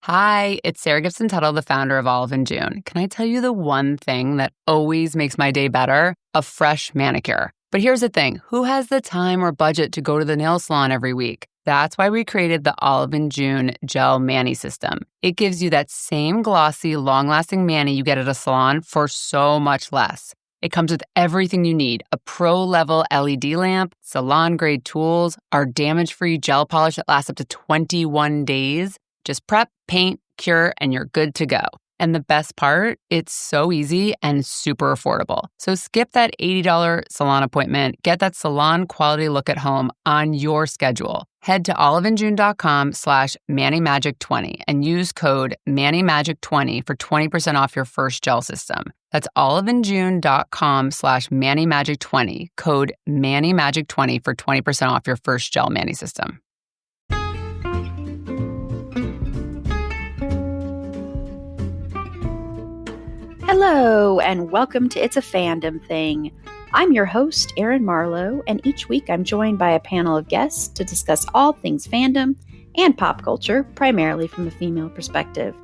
Hi, it's Sarah Gibson Tuttle, the founder of Olive and June. Can I tell you the one thing that always makes my day better? A fresh manicure. But here's the thing, who has the time or budget to go to the nail salon every week? That's why we created the Olive and June Gel Mani System. It gives you that same glossy, long-lasting mani you get at a salon for so much less. It comes with everything you need, a pro-level LED lamp, salon-grade tools, our damage-free gel polish that lasts up to 21 days. Just prep, paint, cure, and you're good to go. And the best part, it's so easy and super affordable. So skip that $80 salon appointment. Get that salon quality look at home on your schedule. Head to oliveandjune.com/ManiMagic20 and use code ManiMagic20 for 20% off your first gel system. That's oliveandjune.com/ManiMagic20, code ManiMagic20 for 20% off your first gel mani system. Hello, and welcome to It's a Fandom Thing. I'm your host, Erin Marlowe, and each week I'm joined by a panel of guests to discuss all things fandom and pop culture, primarily from a female perspective.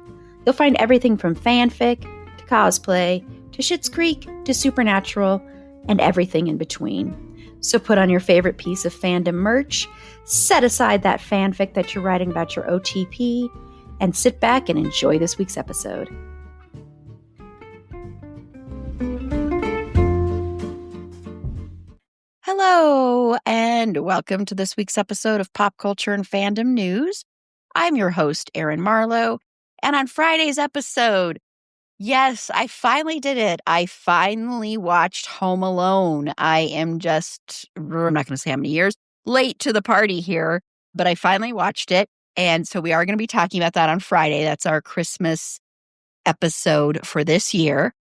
You'll find everything from fanfic to cosplay to Schitt's Creek to Supernatural and everything in between. So put on your favorite piece of fandom merch, set aside that fanfic that you're writing about your OTP, and sit back and enjoy this week's episode. Hello, and welcome to this week's episode of Pop Culture and Fandom News. I'm your host, Erin Marlowe, and on Friday's episode, yes, I finally did it. I finally watched Home Alone. I am just, I'm not going to say how many years, late to the party here, but I finally watched it, and so we are going to be talking about that on Friday. That's our Christmas episode for this year.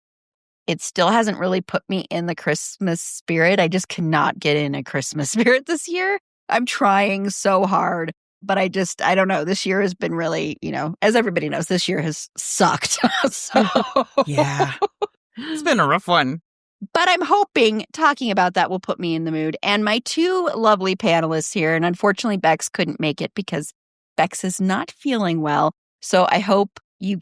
It still hasn't really put me in the Christmas spirit. I just cannot get in a Christmas spirit this year. I'm trying so hard, but I don't know. This year has been really, as everybody knows, this year has sucked. Yeah, it's been a rough one. But I'm hoping talking about that will put me in the mood. And my two lovely panelists here, and unfortunately Bex couldn't make it because Bex is not feeling well. So I hope you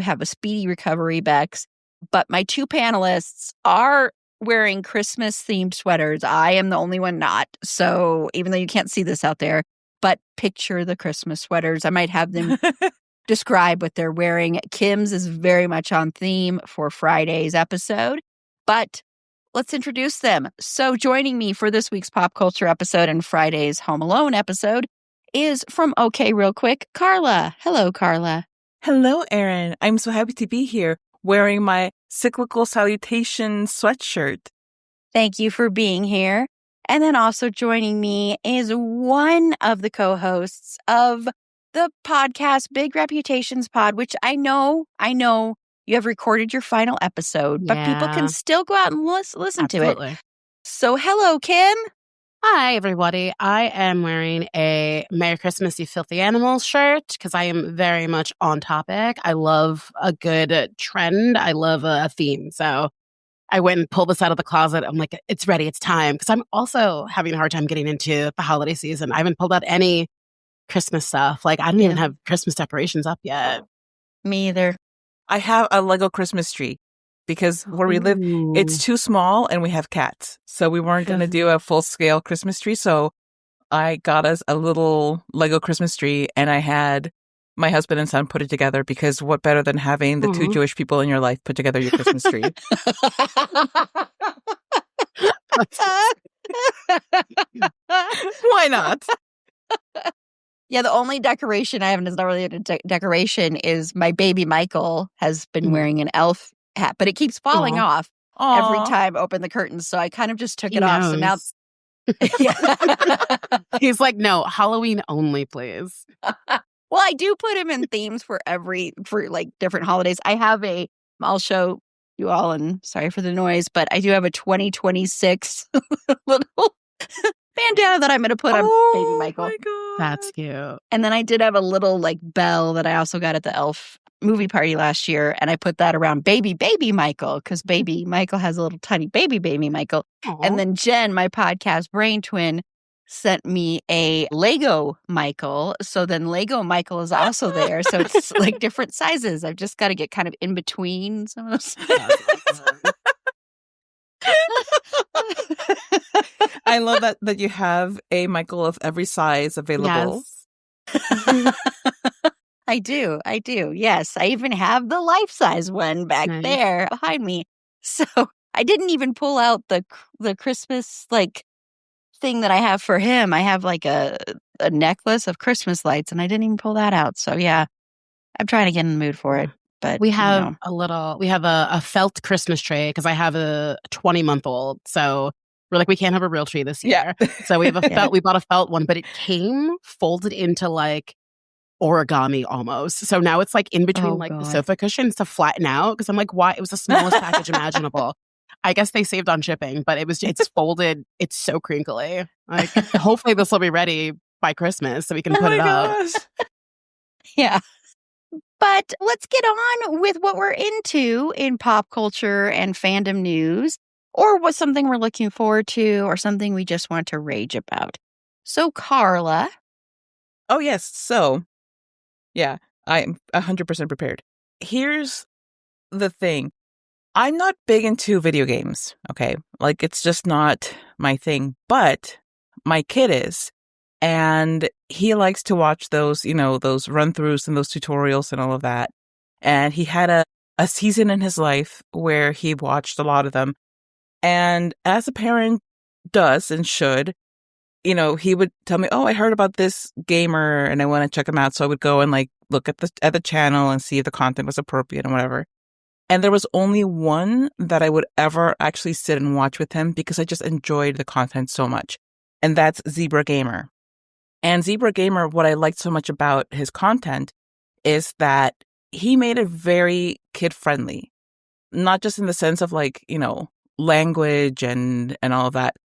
have a speedy recovery, Bex. But my two panelists are wearing Christmas-themed sweaters. I am the only one not. So even though you can't see this out there, but picture the Christmas sweaters. I might have them describe what they're wearing. Kim's is very much on theme for Friday's episode. But let's introduce them. So joining me for this week's Pop Culture episode and Friday's Home Alone episode is from OK Real Quick, Carla. Hello, Carla. Hello, Erin. I'm so happy to be here, wearing my cyclical salutation sweatshirt. Thank you for being here. And then also joining me is one of the co-hosts of the podcast Big Reputations Pod, which I know you have recorded your final episode, but people can still go out and listen to it. So hello, Kim. Hi, everybody. I am wearing a Merry Christmas, You Filthy Animals shirt because I am very much on topic. I love a good trend. I love a theme. So I went and pulled this out of the closet. I'm like, it's ready. It's time. Because I'm also having a hard time getting into the holiday season. I haven't pulled out any Christmas stuff. Like, I don't even have Christmas decorations up yet. Me either. I have a Lego Christmas tree. Because where we live, it's too small and we have cats. So we weren't going to do a full-scale Christmas tree. So I got us a little Lego Christmas tree and I had my husband and son put it together because what better than having the two Jewish people in your life put together your Christmas tree? Why not? Yeah, the only decoration I have, and it's not really a decoration, is my baby Michael has been wearing an elf hat, but it keeps falling off every time I open the curtains. So I kind of just took it off. So now, he's like, no, Halloween only, please. Well, I do put him in themes for like different holidays. I'll show you all, and sorry for the noise, but I do have a 2026 little bandana that I'm going to put on baby Michael. My God. That's cute. And then I did have a little like bell that I also got at the elf movie party last year, and I put that around baby Michael because baby Michael has a little tiny baby Michael. Aww. And then Jen, my podcast brain twin, sent me a Lego Michael. So then Lego Michael is also there. So it's like different sizes. I've just got to get kind of in between some of those. I love that you have a Michael of every size available. Yes. I do. Yes. I even have the life-size one back there behind me. So I didn't even pull out the Christmas like thing that I have for him. I have like a necklace of Christmas lights, and I didn't even pull that out. So yeah, I'm trying to get in the mood for it. But we have a felt Christmas tree because I have a 20-month-old. So we're like, we can't have a real tree this year. Yeah. So we have a felt. We bought a felt one, but it came folded into like origami almost. So now it's like in between the sofa cushions to flatten out because I'm like, why? It was the smallest package imaginable. I guess they saved on shipping, but it's folded. It's so crinkly. Like, hopefully this will be ready by Christmas so we can put it up. Yeah. But let's get on with what we're into in pop culture and fandom news, or what's something we're looking forward to, or something we just want to rage about. So, Carla. Oh, yes. So, yeah, I'm 100% prepared. Here's the thing. I'm not big into video games, okay? Like, it's just not my thing. But my kid is. And he likes to watch those, those run-throughs and those tutorials and all of that. And he had a season in his life where he watched a lot of them. And as a parent does and should, he would tell me, oh, I heard about this gamer and I want to check him out. So I would go and like look at the channel and see if the content was appropriate and whatever. And there was only one that I would ever actually sit and watch with him because I just enjoyed the content so much. And that's Zebra Gamer. And Zebra Gamer, what I liked so much about his content is that he made it very kid-friendly. Not just in the sense of like, language and all of that,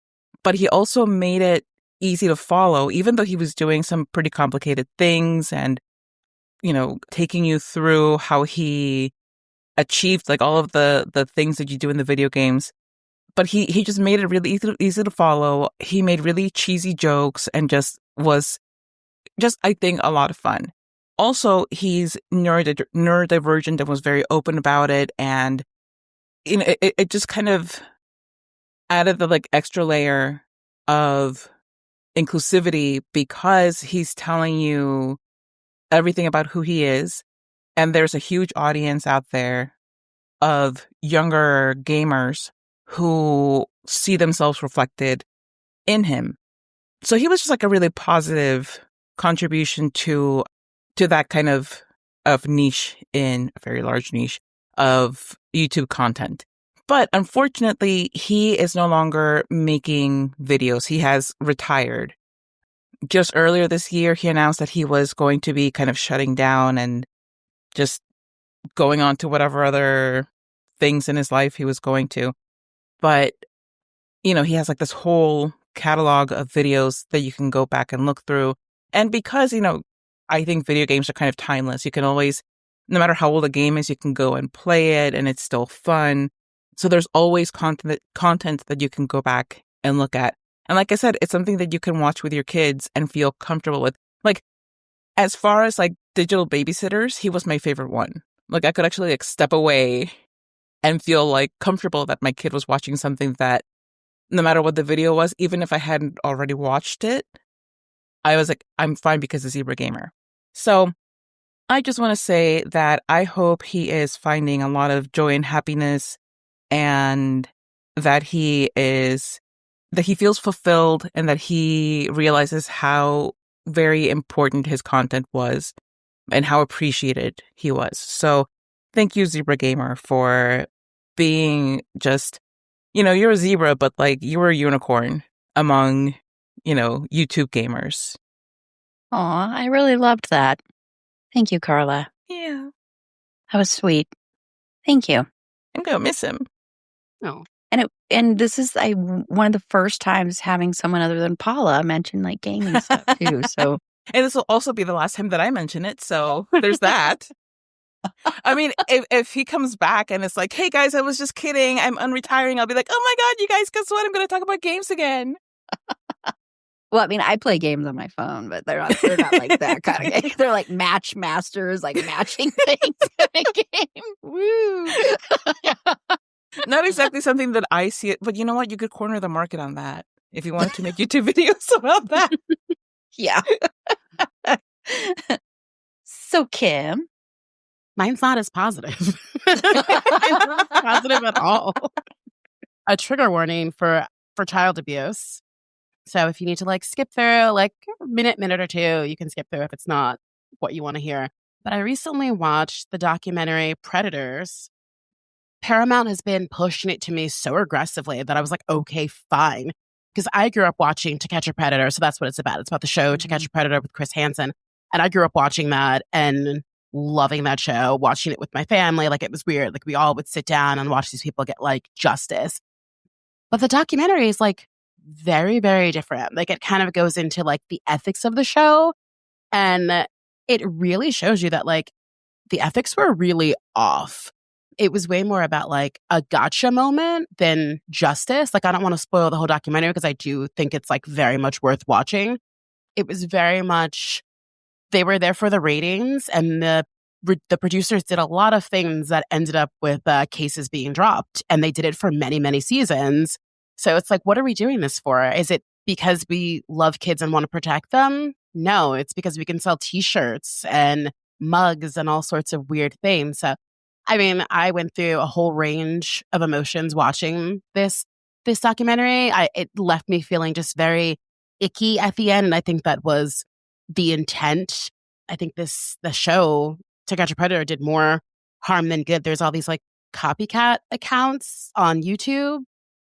but he also made it easy to follow, even though he was doing some pretty complicated things and, taking you through how he achieved like all of the things that you do in the video games. But he just made it really easy to follow. He made really cheesy jokes and was I think, a lot of fun. Also, he's neurodivergent and was very open about it. And, it just kind of added the like extra layer of inclusivity because he's telling you everything about who he is. And there's a huge audience out there of younger gamers who see themselves reflected in him. So he was just like a really positive contribution to that kind of niche, in a very large niche of YouTube content. But unfortunately, he is no longer making videos. He has retired. Just earlier this year, he announced that he was going to be kind of shutting down and just going on to whatever other things in his life he was going to. But, he has like this whole catalog of videos that you can go back and look through. And because, I think video games are kind of timeless. You can always, no matter how old a game is, you can go and play it and it's still fun. So there's always content that you can go back and look at. And like I said, it's something that you can watch with your kids and feel comfortable with. Like, as far as like digital babysitters, he was my favorite one. Like, I could actually like step away and feel like comfortable that my kid was watching something that, no matter what the video was, even if I hadn't already watched it, I was like, I'm fine because of Zebra Gamer. So I just want to say that I hope he is finding a lot of joy and happiness, and that he feels fulfilled, and that he realizes how very important his content was and how appreciated he was. So thank you, Zebra Gamer, for being just, you're a zebra, but like you were a unicorn among, YouTube gamers. Aw, I really loved that. Thank you, Carla. Yeah. That was sweet. Thank you. I'm going to miss him. Oh. And this is one of the first times having someone other than Paula mention like gaming stuff too. So, and this will also be the last time that I mention it. So there's that. I mean, if he comes back and it's like, hey guys, I was just kidding, I'm unretiring, I'll be like, oh my God, you guys, guess what? I'm going to talk about games again. Well, I mean, I play games on my phone, but they're not like that kind of game. They're like match masters, like matching things in a game. Woo! Not exactly something that I see it, but you know what? You could corner the market on that if you wanted to make YouTube videos about that. Yeah. So, Kim. Mine's not as positive. Mine's not positive at all. A trigger warning for child abuse. So if you need to like skip through like a minute or two, you can skip through if it's not what you want to hear. But I recently watched the documentary Predators. Paramount has been pushing it to me so aggressively that I was like, okay, fine. Because I grew up watching To Catch a Predator. So that's what it's about. It's about the show To Catch a Predator with Chris Hansen. And I grew up watching that and loving that show, watching it with my family. Like, it was weird. Like, we all would sit down and watch these people get like justice. But the documentary is like very, very different. Like, it kind of goes into like the ethics of the show. And it really shows you that like the ethics were really off. It was way more about like a gotcha moment than justice. Like, I don't want to spoil the whole documentary because I do think it's like very much worth watching. It was very much, they were there for the ratings, and the producers did a lot of things that ended up with cases being dropped, and they did it for many, many seasons. So it's like, what are we doing this for? Is it because we love kids and want to protect them? No, it's because we can sell t-shirts and mugs and all sorts of weird things. So, I mean, I went through a whole range of emotions watching this documentary. It left me feeling just very icky at the end, and I think that was the intent. I think the show To Catch a Predator did more harm than good. There's all these like copycat accounts on YouTube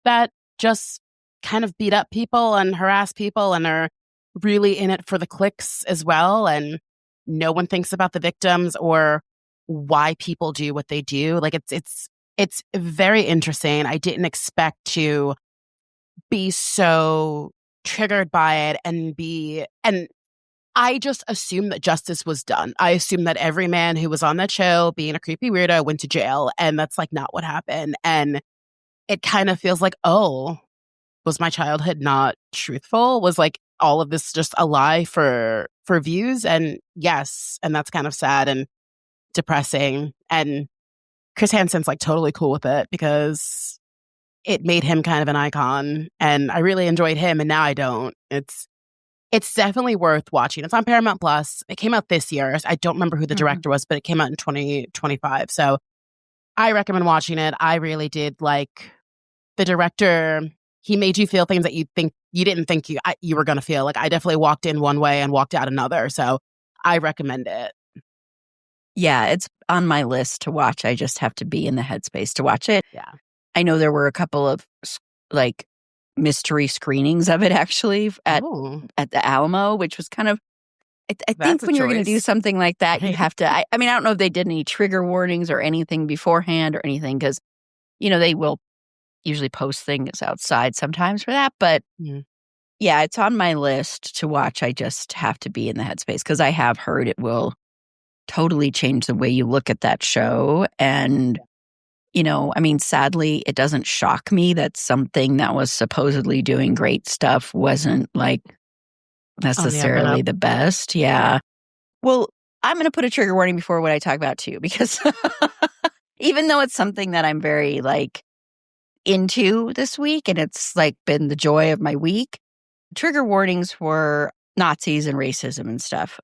that just kind of beat up people and harass people and are really in it for the clicks as well. And no one thinks about the victims or why people do what they do. Like, it's very interesting. I didn't expect to be so triggered by it and I just assumed that justice was done. I assumed that every man who was on that show being a creepy weirdo went to jail, and that's like not what happened. And it kind of feels like, oh, was my childhood not truthful? Was like all of this just a lie for views? And yes, and that's kind of sad and depressing. And Chris Hansen's like totally cool with it because it made him kind of an icon, and I really enjoyed him, and now I don't. It's definitely worth watching. It's on Paramount Plus. It came out this year. I don't remember who the director was, but it came out in 2025. So I recommend watching it. I really did like the director. He made you feel things that you didn't think you were going to feel. Like, I definitely walked in one way and walked out another. So I recommend it. Yeah, it's on my list to watch. I just have to be in the headspace to watch it. Yeah. I know there were a couple of like mystery screenings of it actually at the Alamo, which was kind of, I think when you're going to do something like that, you have to, I mean, I don't know if they did any trigger warnings or anything beforehand or anything, because, you know, they will usually post things outside sometimes for that. But yeah, it's on my list to watch. I just have to be in the headspace because I have heard it will totally change the way you look at that show. And you know, I mean, sadly, it doesn't shock me that something that was supposedly doing great stuff wasn't like necessarily the best. Yeah. Well, I'm going to put a trigger warning before what I talk about too, because even though it's something that I'm very like into this week and it's like been the joy of my week, trigger warnings for Nazis and racism and stuff.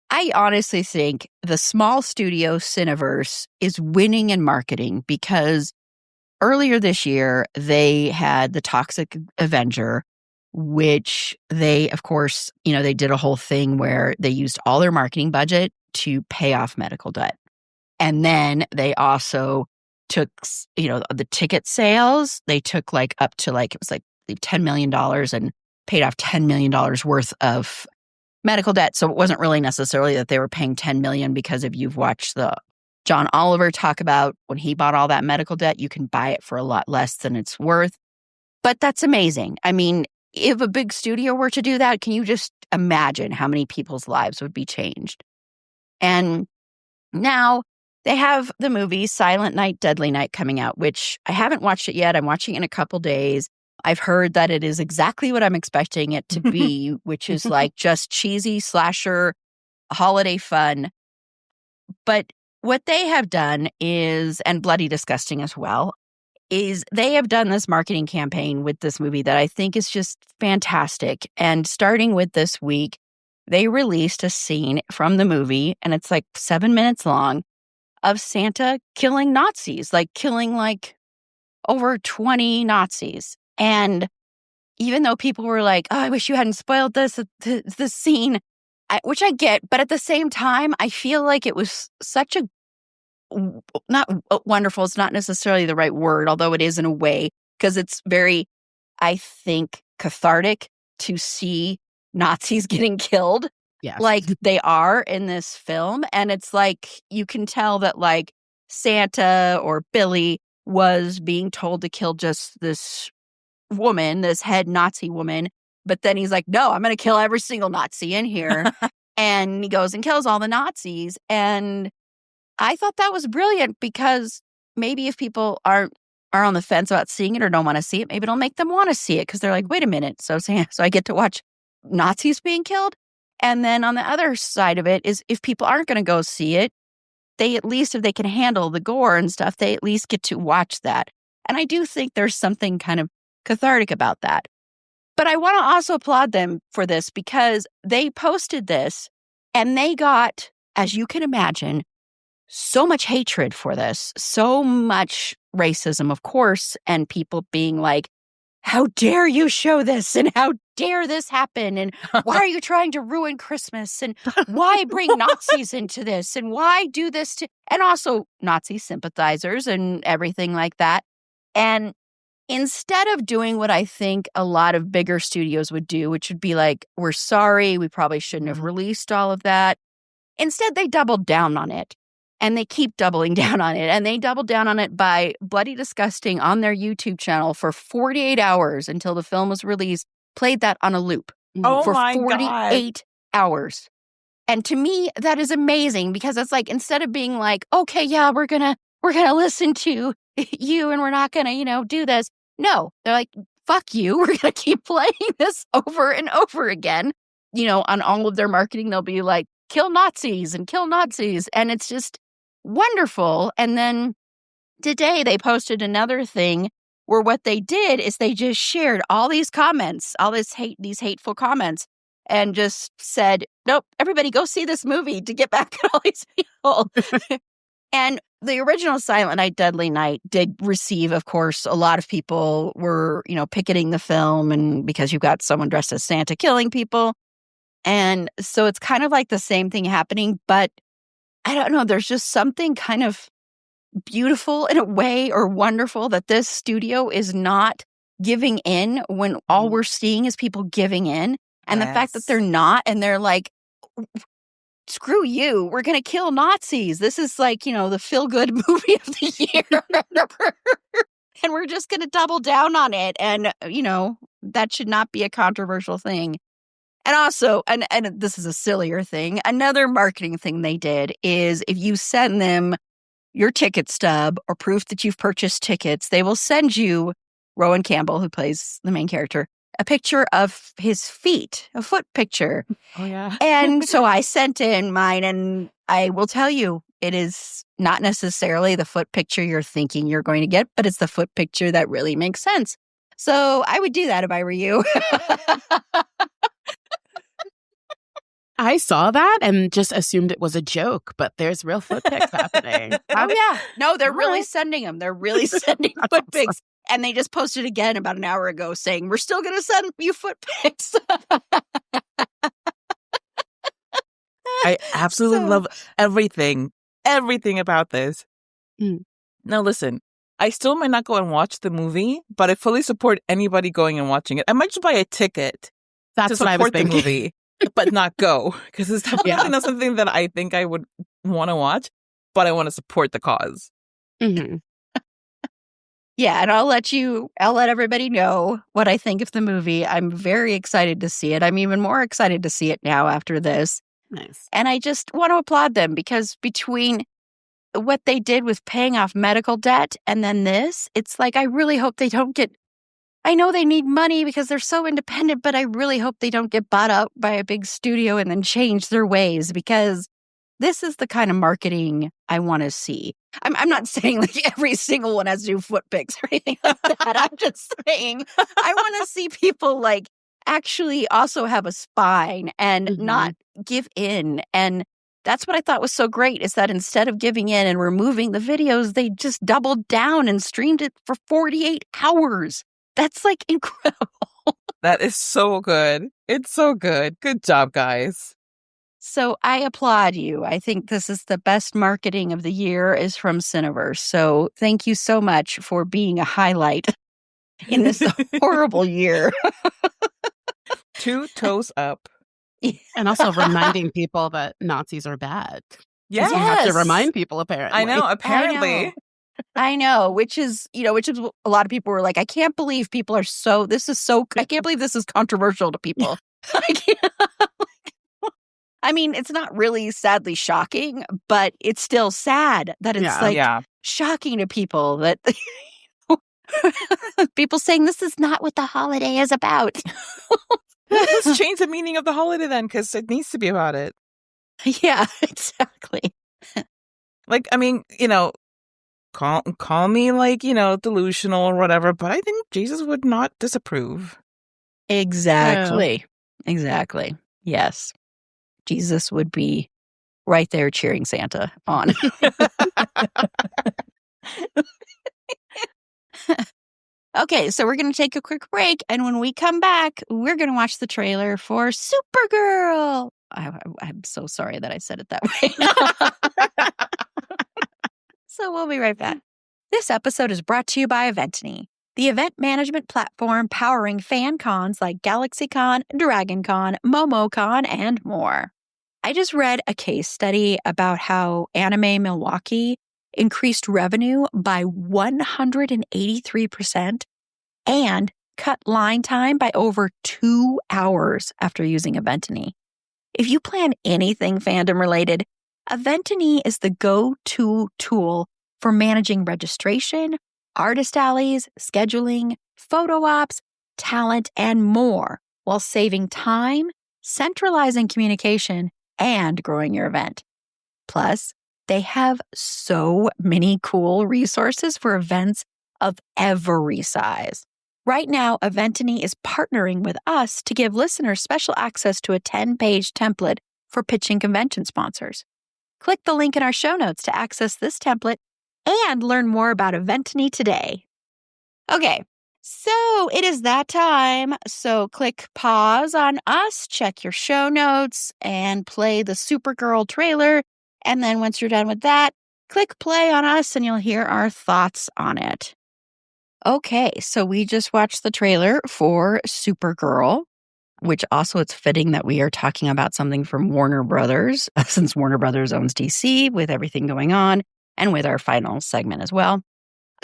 I honestly think the small studio Cineverse is winning in marketing because earlier this year, they had The Toxic Avenger, which they, of course, you know, they did a whole thing where they used all their marketing budget to pay off medical debt. And then they also took, you know, the ticket sales, they took like up to like, it was like $10 million and paid off $10 million worth of medical debt. So it wasn't really necessarily that they were paying $10 million, because if you've watched the John Oliver talk about when he bought all that medical debt, you can buy it for a lot less than it's worth. But that's amazing. I mean, if a big studio were to do that, can you just imagine how many people's lives would be changed? And now they have the movie Silent Night, Deadly Night coming out, which I haven't watched it yet. I'm watching it in a couple days. I've heard that it is exactly what I'm expecting it to be, which is like just cheesy slasher holiday fun. But what they have done is, and bloody disgusting as well, is they have done this marketing campaign with this movie that I think is just fantastic. And starting with this week, they released a scene from the movie, and it's like 7 minutes long, of Santa killing Nazis, like killing like over 20 Nazis. And even though people were like, oh, I wish you hadn't spoiled this scene, which I get, but at the same time, I feel like it was such a not wonderful. It's not necessarily the right word, although it is in a way, because it's very, I think, cathartic to see Nazis getting killed like they are in this film. And it's like, you can tell that like Santa or Billy was being told to kill just this woman, this head Nazi woman. But then he's like, no, I'm going to kill every single Nazi in here. And he goes and kills all the Nazis. And I thought that was brilliant, because maybe if people are on the fence about seeing it or don't want to see it, maybe it'll make them want to see it, because they're like, wait a minute, so I get to watch Nazis being killed? And then on the other side of it is, if people aren't going to go see it, they at least, if they can handle the gore and stuff, they at least get to watch that. And I do think there's something kind of cathartic about that. But I want to also applaud them for this, because they posted this and they got, as you can imagine, so much hatred for this, so much racism, of course, and people being like, how dare you show this, and how dare this happen, and why are you trying to ruin Christmas, and why bring Nazis into this, and why do this to, and also Nazi sympathizers and everything like that. And instead of doing what I think a lot of bigger studios would do, which would be like, we're sorry, we probably shouldn't have released all of that, instead they doubled down on it. And they keep doubling down on it. And they doubled down on it by bloody disgusting on their YouTube channel for 48 hours until the film was released, played that on a loop for 48 hours. And to me, that is amazing, because it's like, instead of being like, okay, yeah, we're gonna listen to you and we're not gonna, do this. No, they're like, fuck you. We're gonna keep playing this over and over again. On all of their marketing, they'll be like, kill Nazis and kill Nazis. And it's just wonderful. And then today they posted another thing where what they did is they just shared all these comments, all these hateful comments, and just said, nope, everybody go see this movie to get back at all these people. And the original Silent Night, Deadly Night did receive, of course, a lot of people were, picketing the film, and because you've got someone dressed as Santa killing people. And so it's kind of like the same thing happening, but I don't know, there's just something kind of beautiful in a way, or wonderful, that this studio is not giving in when all we're seeing is people giving in. And the fact that they're not, and they're like, screw you, we're going to kill Nazis. This is like, the feel-good movie of the year. And we're just going to double down on it. And, that should not be a controversial thing. And also, and this is a sillier thing, another marketing thing they did is, if you send them your ticket stub or proof that you've purchased tickets, they will send you, Rowan Campbell, who plays the main character, a picture of his feet, a foot picture. Oh, yeah. And so I sent in mine, and I will tell you, it is not necessarily the foot picture you're thinking you're going to get, but it's the foot picture that really makes sense. So I would do that if I were you. I saw that and just assumed it was a joke, but there's real foot pics happening. Oh, yeah. No, they're really sending them. They're really sending foot pics. And they just posted again about an hour ago saying, we're still going to send you foot pics. I absolutely love everything about this. Now, listen, I still might not go and watch the movie, but I fully support anybody going and watching it. I might just buy a ticket That's to what I was support the thinking. movie, but not go, because it's definitely not something that I think I would want to watch, but I want to support the cause. Mm-hmm. Yeah, and I'll let everybody know what I think of the movie. I'm very excited to see it. I'm even more excited to see it now after this. Nice. And I just want to applaud them, because between what they did with paying off medical debt and then this, it's like, I really hope they don't get I know they need money because they're so independent, but I really hope they don't get bought up by a big studio and then change their ways, because this is the kind of marketing I want to see. I'm not saying like every single one has to do foot pics or anything like that. I'm just saying I want to see people like actually also have a spine and not give in. And that's what I thought was so great, is that instead of giving in and removing the videos, they just doubled down and streamed it for 48 hours. That's like incredible. That is so good. It's so good. Good job, guys. So I applaud you. I think this is the best marketing of the year is from Cineverse. So thank you so much for being a highlight in this horrible year. 2 toes up. And also reminding people that Nazis are bad. Yes. You have to remind people, apparently. I know, apparently. I know, which is a lot of people were like, I can't believe people are I can't believe this is controversial to people. I can't. I mean, it's not really sadly shocking, but it's still sad that it's shocking to people that people saying this is not what the holiday is about. Let's change the meaning of the holiday then, because it needs to be about it. Yeah, exactly. Like, I mean, call me like, delusional or whatever, but I think Jesus would not disapprove. Exactly. Yeah. Exactly. Yes. Jesus would be right there cheering Santa on. Okay, so we're going to take a quick break, and when we come back, we're going to watch the trailer for Supergirl. I'm so sorry that I said it that way. So we'll be right back. This episode is brought to you by Eventini, the event management platform powering fan cons like GalaxyCon, DragonCon, MomoCon, and more. I just read a case study about how Anime Milwaukee increased revenue by 183% and cut line time by over 2 hours after using Eventini. If you plan anything fandom related, Eventini is the go-to tool for managing registration, artist alleys, scheduling, photo ops, talent, and more, while saving time, centralizing communication, and growing your event. Plus, they have so many cool resources for events of every size. Right now, Eventini is partnering with us to give listeners special access to a 10-page template for pitching convention sponsors. Click the link in our show notes to access this template and learn more about Eventini today. Okay, so it is that time. So click pause on us, check your show notes, and play the Supergirl trailer. And then once you're done with that, click play on us and you'll hear our thoughts on it. Okay, so we just watched the trailer for Supergirl, which also it's fitting that we are talking about something from Warner Brothers, since Warner Brothers owns DC with everything going on, and with our final segment as well.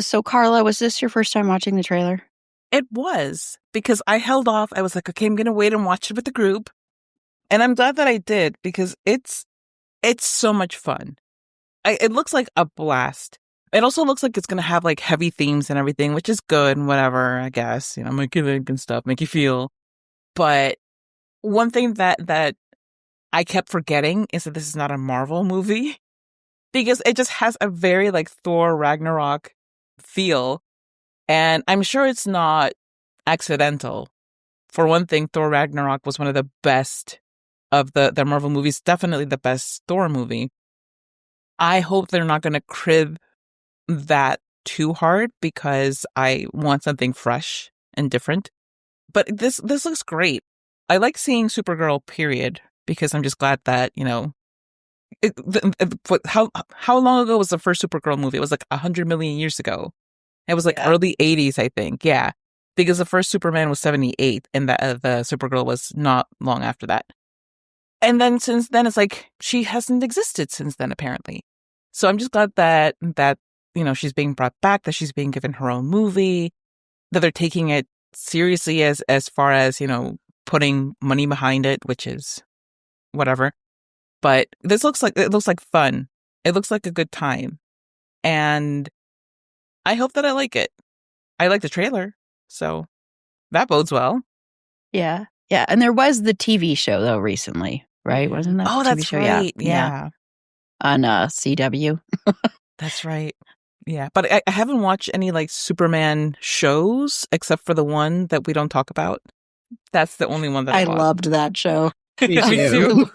So Carla, was this your first time watching the trailer? It was, because I held off. I was like, okay, I'm going to wait and watch it with the group. And I'm glad that I did, because it's so much fun. It looks like a blast. It also looks like it's going to have like heavy themes and everything, which is good and whatever, I guess, make you think and stuff, make you feel. But one thing that I kept forgetting is that this is not a Marvel movie, because it just has a very like Thor Ragnarok feel. And I'm sure it's not accidental. For one thing, Thor Ragnarok was one of the best of the Marvel movies, definitely the best Thor movie. I hope they're not going to crib that too hard, because I want something fresh and different. But this looks great. I like seeing Supergirl, period, because I'm just glad that, how long ago was the first Supergirl movie? It was like 100 million years ago. It was like early 80s, I think. Yeah. Because the first Superman was 78 and the Supergirl was not long after that. And then since then, it's like she hasn't existed since then, apparently. So I'm just glad that she's being brought back, that she's being given her own movie, that they're taking it seriously as far as, putting money behind it, which is whatever. But it looks like fun. It looks like a good time. And I hope that I like it. I like the trailer. So That bodes well. Yeah. Yeah. And there was the TV show, though, recently, right? Wasn't that Oh, the TV that's show? right. Yeah. Yeah. On CW. That's right. Yeah. But I haven't watched any like Superman shows except for the one that we don't talk about. That's the only one that I watched. loved that show. Me too.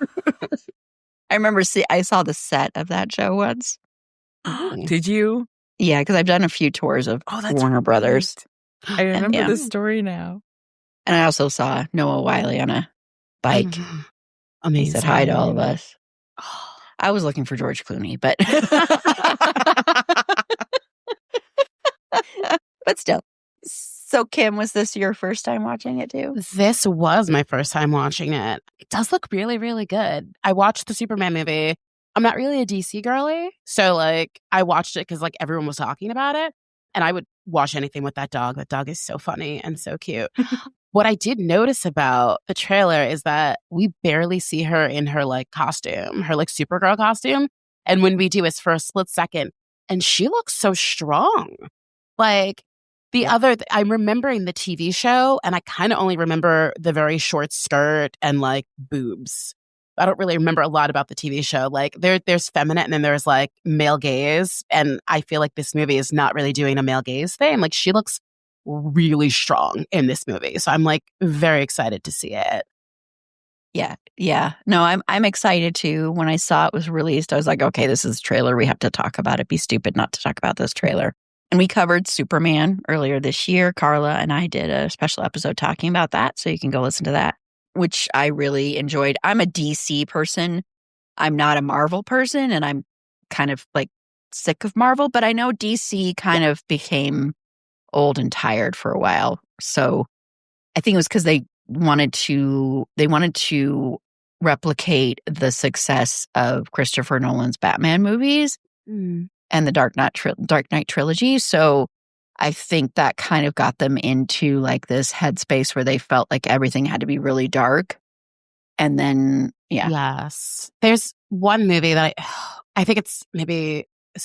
I remember I saw the set of that show once. Did you? Yeah, because I've done a few tours of That's Warner Brothers. I remember yeah. this story now. And I also saw Noah Wyle on a bike. Amazing. He said hi to all of us. I was looking for George Clooney, but but still. So, Kim, was this your first time watching it too? This was my first time watching it. It does look really, really good. I watched the Superman movie. I'm not really a DC girly, so like I watched it because like everyone was talking about it, and I would watch anything with that dog. That dog is so funny and so cute. What I did notice about the trailer is that we barely see her in her like costume, her like Supergirl costume, and when we do, it's for a split second, and she looks so strong. Like I'm remembering the TV show, and I kind of only remember the very short skirt and like boobs. I don't really remember a lot about the TV show. Like there's feminine and then there's like male gaze. And I feel like this movie is not really doing a male gaze thing. Like she looks really strong in this movie. So I'm like very excited to see it. Yeah. Yeah. No, I'm excited too. When I saw it was released, I was like, okay, this is a trailer. We have to talk about it. Be stupid not to talk about this trailer. And we covered Superman earlier this year. Carla and I did a special episode talking about that. So you can go listen to that, which I really enjoyed. I'm a DC person. I'm not a Marvel person, and I'm kind of like sick of Marvel, but I know DC kind of became old and tired for a while. So I think it was because they wanted to replicate the success of Christopher Nolan's Batman movies and the Dark Knight trilogy. So I think that kind of got them into like this headspace where they felt like everything had to be really dark. And then, yeah. Yes. There's one movie that I think is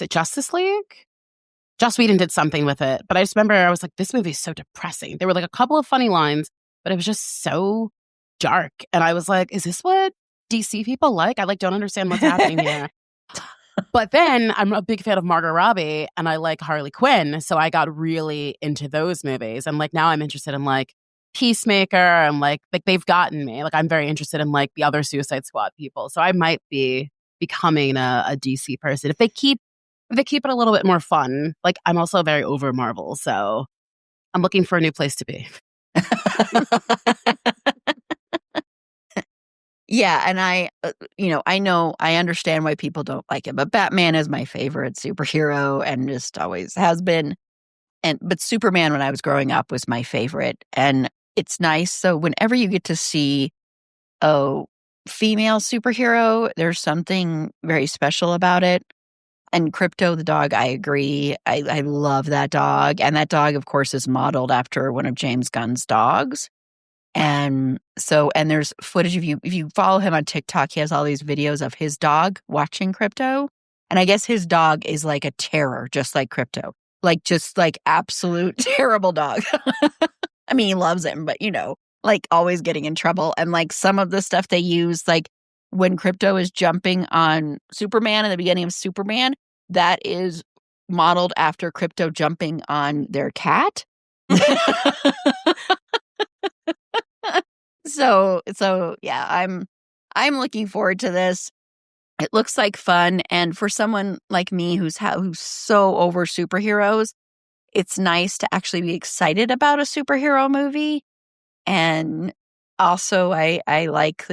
it Justice League? Joss Whedon did something with it. But I just remember I was like, this movie is so depressing. There were like a couple of funny lines, but it was just so dark. And I was like, is this what DC people like? I like don't understand what's happening here. But then I'm a big fan of Margot Robbie and I like Harley Quinn. So I got really into those movies. And like now I'm interested in like Peacemaker and like they've gotten me. Like I'm very interested in like the other Suicide Squad people. So I might be becoming a DC person if they keep it a little bit more fun. Like I'm also very over Marvel. So I'm looking for a new place to be. Yeah, and I understand why people don't like it, but Batman is my favorite superhero and just always has been. But Superman, when I was growing up, was my favorite, and it's nice. So whenever you get to see a female superhero, there's something very special about it. And Crypto the dog, I agree. I love that dog, and that dog, of course, is modeled after one of James Gunn's dogs. And there's footage if you follow him on TikTok, he has all these videos of his dog watching Crypto. And I guess his dog is like a terror, just like Crypto, like just like absolute terrible dog. I mean, he loves him, but like always getting in trouble. And like some of the stuff they use, like when Crypto is jumping on Superman in the beginning of Superman, that is modeled after Crypto jumping on their cat. So yeah, I'm looking forward to this. It looks like fun, and for someone like me who's so over superheroes, it's nice to actually be excited about a superhero movie. And also, I like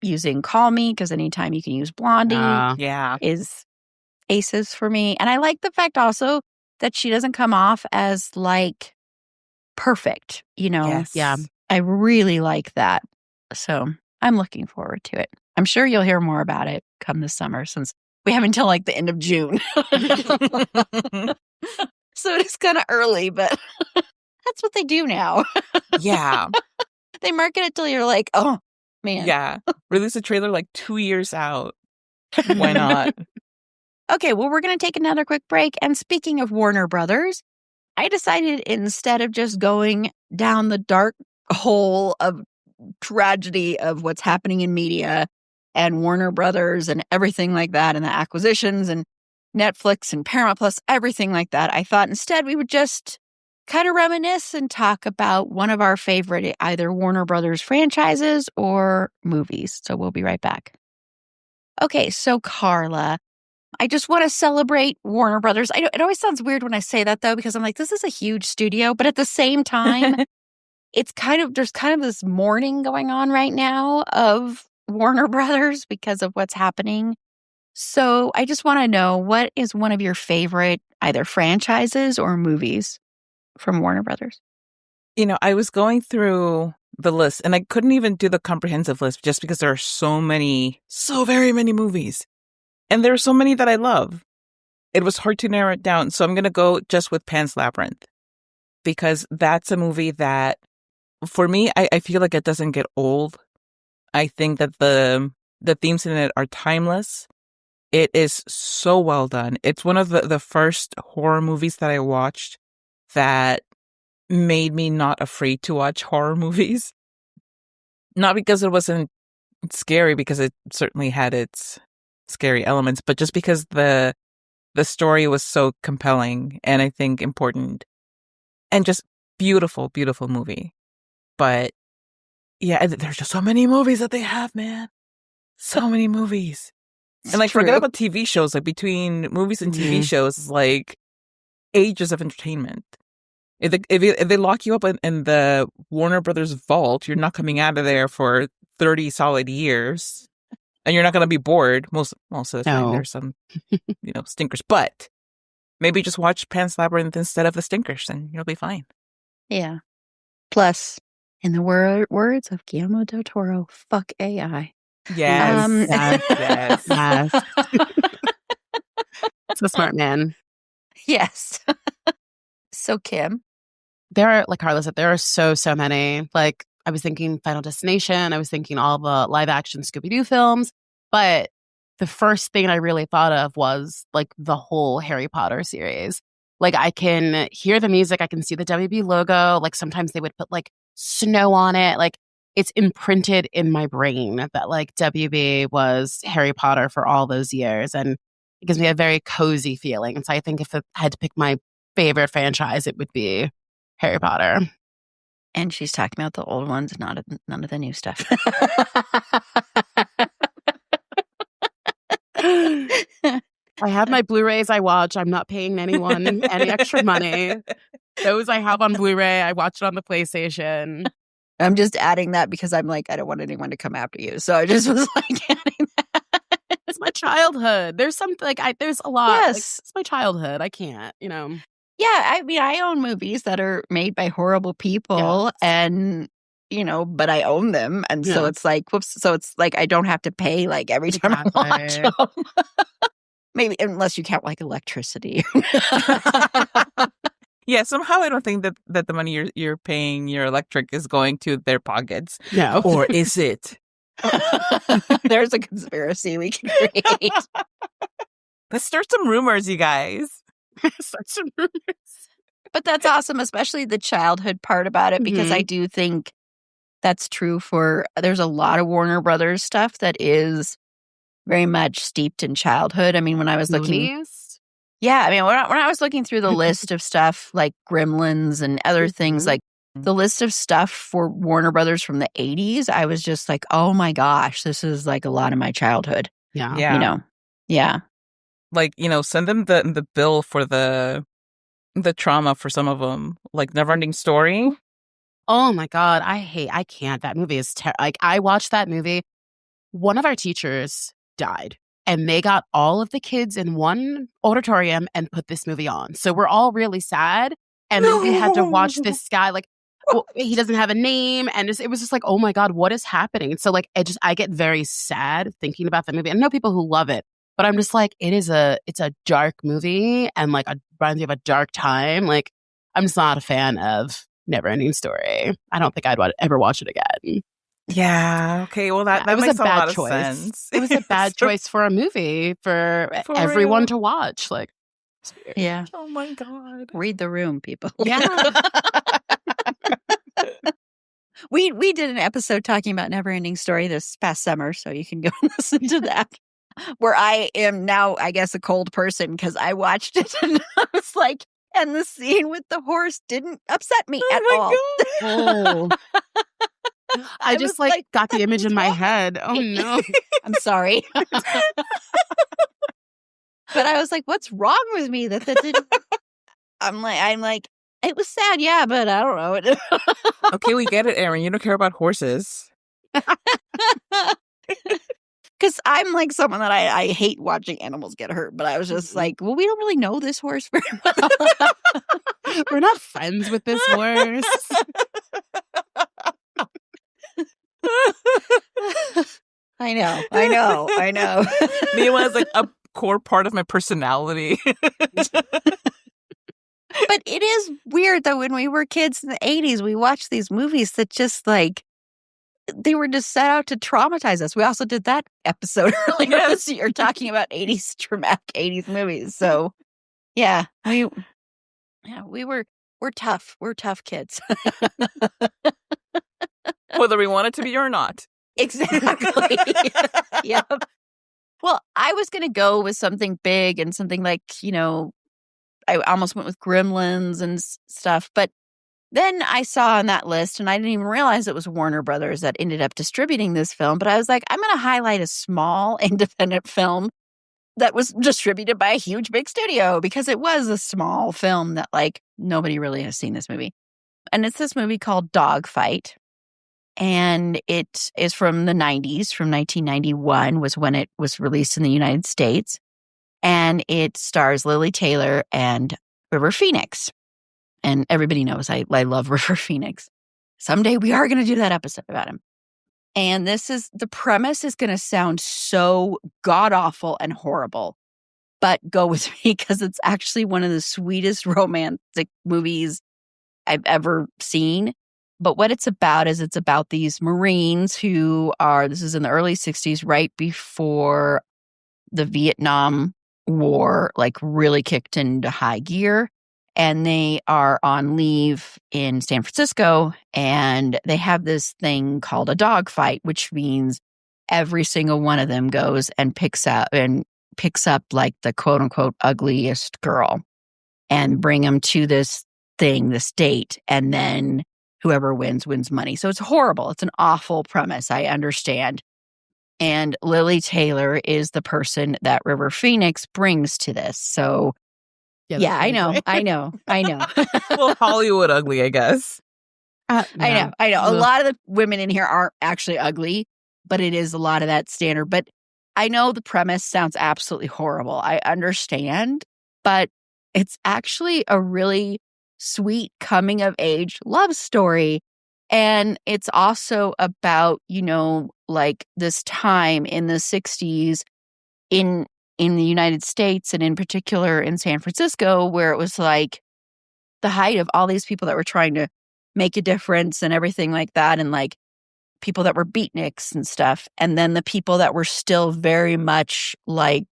using Call Me because anytime you can use Blondie, is aces for me. And I like the fact also that she doesn't come off as like perfect. Yes. Yeah. I really like that. So I'm looking forward to it. I'm sure you'll hear more about it come this summer since we have until like the end of June. So it's kind of early, but that's what they do now. Yeah. They market it till you're like, oh, man. Yeah. Release a trailer like 2 years out. Why not? Okay, well, we're going to take another quick break. And speaking of Warner Brothers, I decided instead of just going down the dark hole of tragedy of what's happening in media and Warner Brothers and everything like that, and the acquisitions and Netflix and Paramount Plus, everything like that, I thought instead we would just kind of reminisce and talk about one of our favorite either Warner Brothers franchises or movies. So we'll be right back. Okay, so Carla, I just want to celebrate Warner Brothers. It always sounds weird when I say that, though, because I'm like, this is a huge studio. But at the same time, there's kind of this mourning going on right now of Warner Brothers because of what's happening. So I just want to know, what is one of your favorite either franchises or movies from Warner Brothers? I was going through the list and I couldn't even do the comprehensive list just because there are so very many movies. And there are so many that I love. It was hard to narrow it down. So I'm going to go just with Pan's Labyrinth, because that's a movie that, for me, I feel like it doesn't get old. I think that the themes in it are timeless. It is so well done. It's one of the first horror movies that I watched that made me not afraid to watch horror movies. Not because it wasn't scary, because it certainly had its scary elements, but just because the story was so compelling and I think important and just beautiful, beautiful movie. But yeah, there's just so many movies that they have, man. So many movies. And like, forget about TV shows. Like, between movies and TV shows is like ages of entertainment. If they lock you up in the Warner Brothers vault, you're not coming out of there for 30 solid years. And you're not going to be bored most of the time. There's some, stinkers. But maybe just watch Pan's Labyrinth instead of the stinkers, and you'll be fine. Yeah. Plus, in the words of Guillermo del Toro, fuck AI. Yes. Yes. It's a smart man. Yes. So, Kim? There are, like Carla said, there are so many. Like, I was thinking Final Destination. I was thinking all the live action Scooby-Doo films. But the first thing I really thought of was like the whole Harry Potter series. Like, I can hear the music. I can see the WB logo. Like, sometimes they would put like snow on it. Like, it's imprinted in my brain that like WB was Harry Potter for all those years. And it gives me a very cozy feeling. And so I think if I had to pick my favorite franchise, it would be Harry Potter. And she's talking about the old ones, none of the new stuff. I have my Blu-rays I watch. I'm not paying anyone any extra money. Those I have on Blu-ray. I watch it on the PlayStation. I'm just adding that because I'm like, I don't want anyone to come after you. So I just was like adding that. It's my childhood. There's something like there's a lot. Yes. Like, it's my childhood. I can't, Yeah, I mean, I own movies that are made by horrible people, and but I own them, and so it's like, whoops. So it's like I don't have to pay like every time I watch them. Maybe unless you count like electricity. Yeah, somehow I don't think that the money you're paying your electric is going to their pockets. No, or is it? There's a conspiracy we can create. Let's start some rumors, you guys. Start some rumors. But that's awesome, especially the childhood part about it, because I do think that's true there's a lot of Warner Brothers stuff that is very much steeped in childhood. I mean, when I was looking... Yeah, I mean, when I was looking through the list of stuff like Gremlins and other things, like the list of stuff for Warner Brothers from the 80s, I was just like, oh my gosh, this is like a lot of my childhood. Yeah. Yeah. Like, send them the bill for the trauma for some of them, like Neverending Story. Oh my God, I can't. That movie is like, I watched that movie. One of our teachers died. And they got all of the kids in one auditorium and put this movie on. So we're all really sad. And then we had to watch this guy, like, he doesn't have a name. And it was just like, oh my God, what is happening? And so like, I get very sad thinking about the movie. I know people who love it, but I'm just like, it's a dark movie and like reminds me of a dark time. Like, I'm just not a fan of Neverending Story. I don't think I'd ever watch it again. Yeah. Okay. Well, that makes a lot of sense. It was a bad choice for a movie for everyone to watch. Like, yeah. Oh my God. Read the room, people. Yeah. We did an episode talking about Neverending Story this past summer, so you can go and listen to that. Where I am now, I guess, a cold person because I watched it and I was like, and the scene with the horse didn't upset me at all. Oh. I just was got the image in my wrong?" head. Oh no. I'm sorry. But I was like, what's wrong with me that didn't? I'm like, it was sad, yeah, but I don't know. Okay, we get it, Erin. You don't care about horses. Because I'm like someone that I hate watching animals get hurt, but I was just like, well, we don't really know this horse very well. We're not friends with this horse. I know. Mia is like a core part of my personality. But it is weird, though, when we were kids in the 80s, we watched these movies that just like, they were just set out to traumatize us. We also did that episode earlier this year talking about 80s traumatic 80s movies. So yeah, we're tough. We're tough kids. Whether we want it to be or not. Exactly. Yep. Well, I was going to go with something big and something like, I almost went with Gremlins and stuff, but then I saw on that list, and I didn't even realize it was Warner Brothers that ended up distributing this film, but I was like, I'm going to highlight a small independent film that was distributed by a huge big studio because it was a small film that like nobody really has seen this movie. And it's this movie called Dogfight. And it is from the 90s, from 1991 was when it was released in the United States. And it stars Lily Taylor and River Phoenix. And everybody knows I love River Phoenix. Someday we are going to do that episode about him. And the premise is going to sound so god-awful and horrible. But go with me because it's actually one of the sweetest romantic movies I've ever seen. But what it's about is it's about these Marines this is in the early 60s, right before the Vietnam War, like really kicked into high gear. And they are on leave in San Francisco, and they have this thing called a dogfight, which means every single one of them goes and picks up like the quote unquote ugliest girl and bring them to this date. And then whoever wins money. So it's horrible. It's an awful premise. I understand. And Lily Taylor is the person that River Phoenix brings to this. So yeah, I know. Well, Hollywood ugly, I guess. I know. A lot of the women in here aren't actually ugly, but it is a lot of that standard. But I know the premise sounds absolutely horrible. I understand, but it's actually a really sweet coming of age love story. And it's also about, like this time in the 60s in the United States, and in particular in San Francisco, where it was like the height of all these people that were trying to make a difference and everything like that. And like people that were beatniks and stuff. And then the people that were still very much like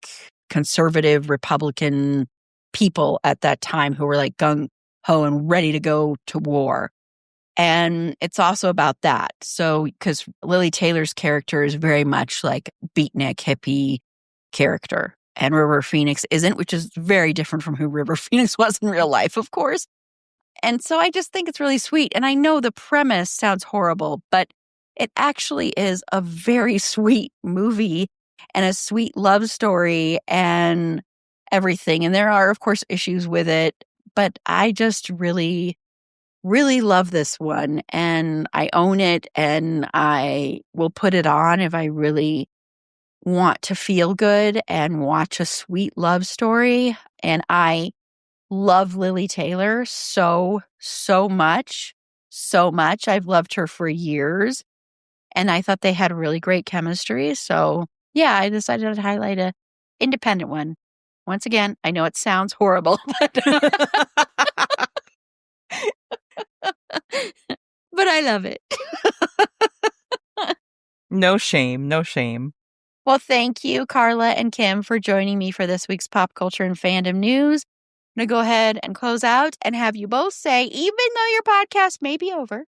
conservative Republican people at that time who were like gung-ho and ready to go to war. And it's also about that. So, because Lily Taylor's character is very much like beatnik, hippie character. And River Phoenix isn't, which is very different from who River Phoenix was in real life, of course. And so I just think it's really sweet. And I know the premise sounds horrible, but it actually is a very sweet movie and a sweet love story and everything. And there are, of course, issues with it, but I just really, really love this one. And I own it, and I will put it on if I really want to feel good and watch a sweet love story. And I love Lily Taylor so much. I've loved her for years. And I thought they had really great chemistry. So yeah, I decided to highlight a independent one. Once again, I know it sounds horrible, but but I love it. No shame. No shame. Well, thank you, Carla and Kim, for joining me for this week's Pop Culture and Fandom News. I'm going to go ahead and close out and have you both say, even though your podcast may be over,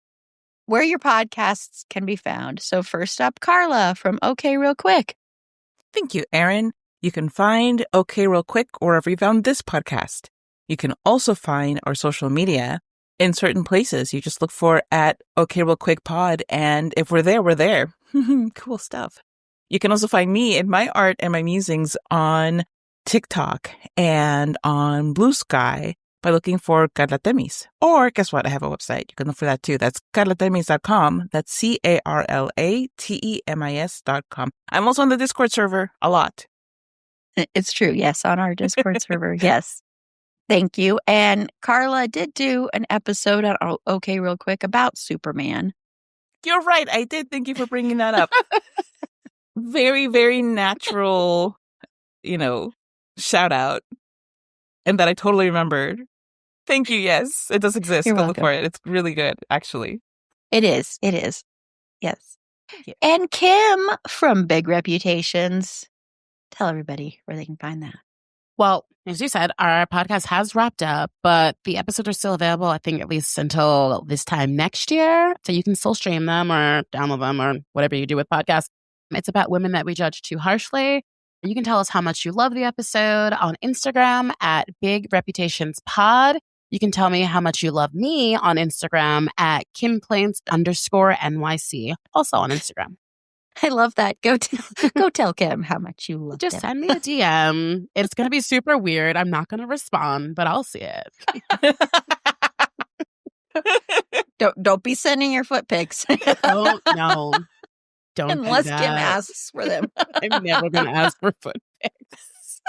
where your podcasts can be found. So first up, Carla from OK Real Quick. Thank you, Erin. You can find OK Real Quick wherever you found this podcast. You can also find our social media in certain places. You just look for at OK Real Quick Pod, and if we're there, we're there. Cool stuff. You can also find me and my art and my musings on TikTok and on Blue Sky by looking for Carla Temis. Or guess what? I have a website. You can look for that too. That's carlatemis.com. That's CarlaTemis.com. I'm also on the Discord server a lot. It's true. Yes, on our Discord server. Yes. Thank you. And Carla did do an episode on OK Real Quick about Superman. You're right. I did. Thank you for bringing that up. Very, very natural, shout out. And that I totally remembered. Thank you. Yes, it does exist. You're Go welcome. look for it. It's really good, actually. It is. It is. Yes. And Kim from Big Reputations. Tell everybody where they can find that. Well, as you said, our podcast has wrapped up, but the episodes are still available, I think, at least until this time next year. So you can still stream them or download them or whatever you do with podcasts. It's about women that we judge too harshly. You can tell us how much you love the episode on Instagram at Big Reputations Pod. You can tell me how much you love me on Instagram at KimPlaints_NYC, also on Instagram. I love that. Go tell Kim how much you love Just him. send me a DM. It's going to be super weird. I'm not going to respond, but I'll see it. Don't be sending your foot pics. Don't Unless do Kim that. asks for them. I'm never going to ask for foot pics.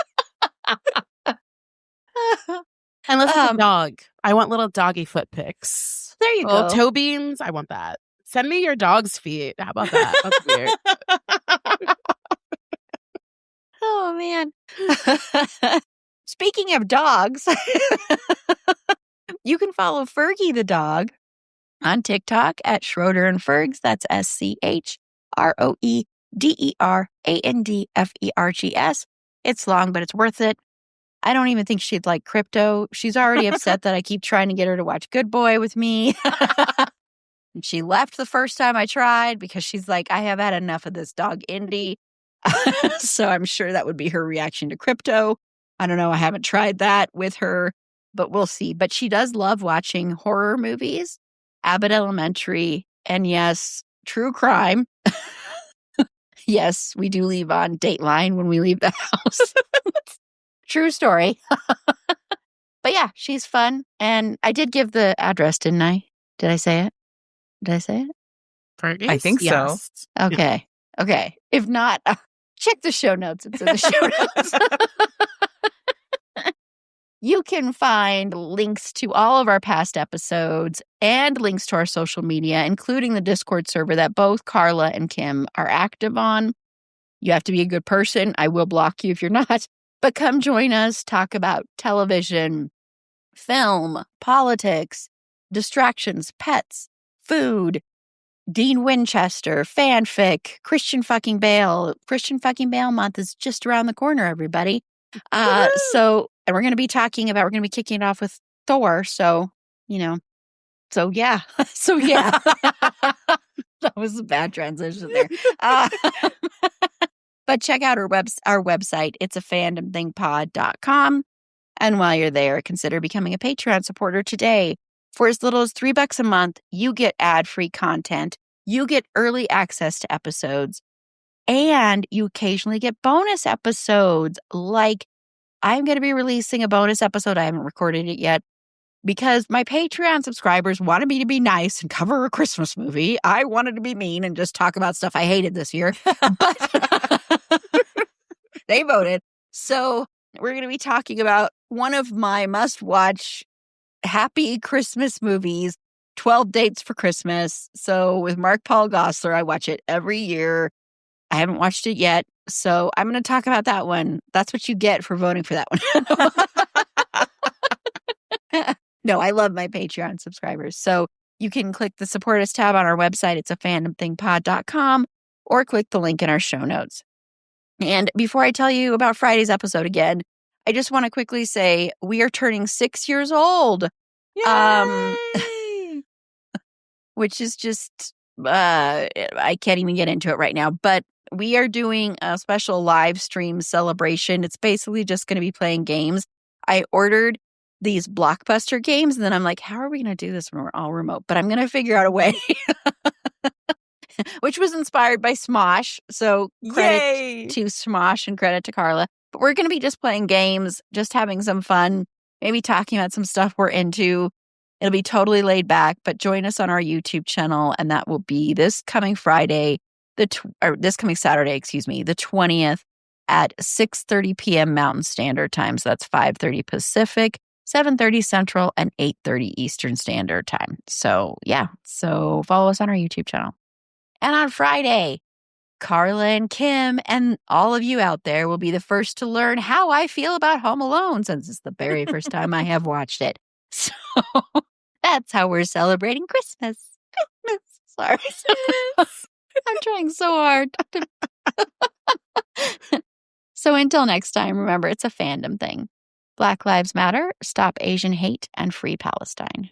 Unless it's a dog. I want little doggy foot pics. There you Little go. toe beans. I want that. Send me your dog's feet. How about that? That's weird. Oh, man. Speaking of dogs, you can follow Fergie the dog on TikTok at Schroeder and Fergs. That's SCHROEDERANDFERGS. It's long, but it's worth it. I don't even think she'd like crypto. She's already upset that I keep trying to get her to watch Good Boy with me. And she left the first time I tried because she's like, I have had enough of this dog Indy. So I'm sure that would be her reaction to crypto. I don't know. I haven't tried that with her, but we'll see. But she does love watching horror movies, Abbott Elementary, and yes, true crime. Yes, we do leave on Dateline when we leave the house. True story. But yeah, she's fun. And I did give the address, didn't I? Did I say it? Fergus? I think so. Yes. Okay. Yeah. Okay. If not, check the show notes. It's in the show notes. You can find links to all of our past episodes and links to our social media, including the Discord server that both Carla and Kim are active on. You have to be a good person. I will block you if you're not. But come join us, talk about television, film, politics, distractions, pets, food, Dean Winchester, fanfic, Christian fucking Bale. Christian fucking Bale month is just around the corner, everybody. And we're going to be kicking it off with Thor. So yeah. That was a bad transition there. But check out our website. It's a fandomthingpod.com. And while you're there, consider becoming a Patreon supporter today. For as little as $3 a month, you get ad-free content. You get early access to episodes. And you occasionally get bonus episodes. Like, I'm going to be releasing a bonus episode. I haven't recorded it yet because my Patreon subscribers wanted me to be nice and cover a Christmas movie. I wanted to be mean and just talk about stuff I hated this year. But they voted. So we're going to be talking about one of my must-watch happy Christmas movies, 12 Dates for Christmas. So with Mark Paul Gosselaar, I watch it every year. I haven't watched it yet. So I'm going to talk about that one. That's what you get for voting for that one. No, I love my Patreon subscribers. So you can click the Support Us tab on our website. It's a fandomthingpod.com or click the link in our show notes. And before I tell you about Friday's episode again, I just want to quickly say we are turning 6 years old. Yay! which is just, I can't even get into it right now. But we are doing a special live stream celebration. It's basically just going to be playing games. I ordered these Blockbuster games, and then I'm like, how are we going to do this when we're all remote? But I'm going to figure out a way. Which was inspired by Smosh. So credit to Smosh and credit to Carla. But we're going to be just playing games, just having some fun, maybe talking about some stuff we're into. It'll be totally laid back, but join us on our YouTube channel, and that will be this coming Friday, this coming Saturday, the 20th at 6:30 p.m. Mountain Standard Time. So that's 5:30 Pacific, 7:30 Central, and 8:30 Eastern Standard Time. So yeah, so follow us on our YouTube channel. And on Friday, Carla and Kim and all of you out there will be the first to learn how I feel about Home Alone, since it's the very first time I have watched it. So that's how we're celebrating Christmas. Sorry. I'm trying so hard. So until next time, remember, it's a fandom thing. Black Lives Matter, stop Asian hate, and free Palestine.